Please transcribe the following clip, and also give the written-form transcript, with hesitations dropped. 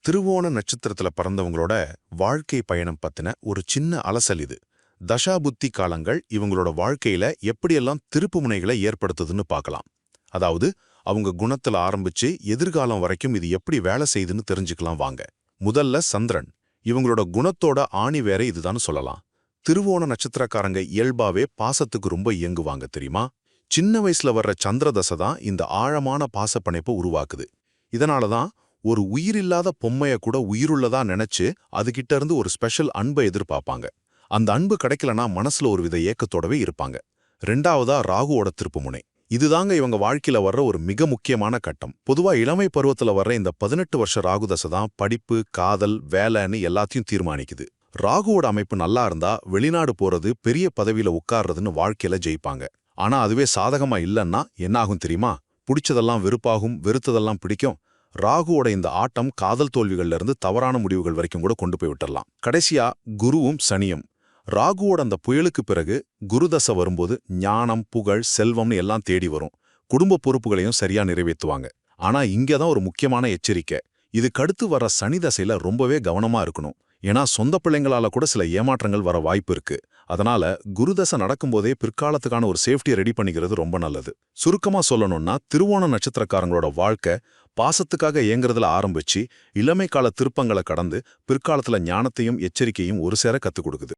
திருவோண நட்சத்திரத்துல பிறந்தவங்களோட வாழ்க்கை பயணம் பத்தின ஒரு சின்ன அலசல் இது. தசாபுத்தி காலங்கள் இவங்களோட வாழ்க்கையில எப்படியெல்லாம் திருப்பு முனைகளை ஏற்படுத்துதுன்னு பார்க்கலாம். அதாவது அவங்க குணத்துல ஆரம்பிச்சு எதிர்காலம் வரைக்கும் இது எப்படி வேலை செய்யுதுன்னு தெரிஞ்சுக்கலாம் வாங்க. முதல்ல சந்திரன். இவங்களோட குணத்தோட ஆணி வேற இதுதான் சொல்லலாம். திருவோண நட்சத்திரக்காரங்க இயல்பாவே பாசத்துக்கு ரொம்ப இயங்குவாங்க தெரியுமா. சின்ன வயசுல வர்ற சந்திர தசை தான் இந்த ஆழமான பாசப்பணைப்பை உருவாக்குது. இதனாலதான் ஒரு உயிரில்லாத பொம்மைய கூட உயிருள்ளதா நினைச்சு அதுகிட்ட இருந்து ஒரு ஸ்பெஷல் அன்பை எதிர்பார்ப்பாங்க. அந்த அன்பு கிடைக்கலனா மனசுல ஒரு வித ஏக்கத்தோடவே இருப்பாங்க. ரெண்டாவதா ராகுவோட திருப்புமுனை. இதுதாங்க இவங்க வாழ்க்கையில வர்ற ஒரு மிக முக்கியமான கட்டம். பொதுவா இளமை பருவத்துல வர்ற இந்த 18 வருஷ ராகு தசை தான் படிப்பு, காதல், வேலைன்னு எல்லாத்தையும் தீர்மானிக்குது. ராகுவோட அமைப்பு நல்லா இருந்தா வெளிநாடு போறது, பெரிய பதவியில உட்கார்றதுன்னு வாழ்க்கையில ஜெயிப்பாங்க. ஆனா அதுவே சாதகமா இல்லன்னா என்ன ஆகும் தெரியுமா? பிடிச்சதெல்லாம் வெறுப்பாகும், வெறுத்ததெல்லாம் பிடிக்கும். ராகுவோட இந்த ஆட்டம் காதல் தோல்விகள்ல இருந்து தவறான முடிவுகள் வரைக்கும் கூட கொண்டு போய் விட்டுறலாம். கடைசியா குருவும் சனியும். ராகுவோட அந்த புயலுக்கு பிறகு குருதசை வரும்போது ஞானம், புகழ், செல்வம்னு எல்லாம் தேடி வரும். குடும்ப பொறுப்புகளையும் சரியா நிறைவேற்றுவாங்க. ஆனா இங்கதான் ஒரு முக்கியமான எச்சரிக்கை. இதுக்கடுத்து வர சனி தசையில ரொம்பவே கவனமா இருக்கணும். ஏன்னா சொந்த பிள்ளைங்களால கூட சில ஏமாற்றங்கள் வர வாய்ப்பு இருக்கு. அதனால குருதசை நடக்கும்போதே பிற்காலத்துக்கான ஒரு சேஃப்டியை ரெடி பண்ணிக்கிறது ரொம்ப நல்லது. சுருக்கமா சொல்லணும்னா திருவோண நட்சத்திரக்காரங்களோட வாழ்க்கை பாசத்துக்காக இயங்குறதுல ஆரம்பிச்சு இளமை கால திருப்பங்களை கடந்து பிற்காலத்துல ஞானத்தையும் எச்சரிக்கையும் ஒரு சேர கத்துக் கொடுக்குது.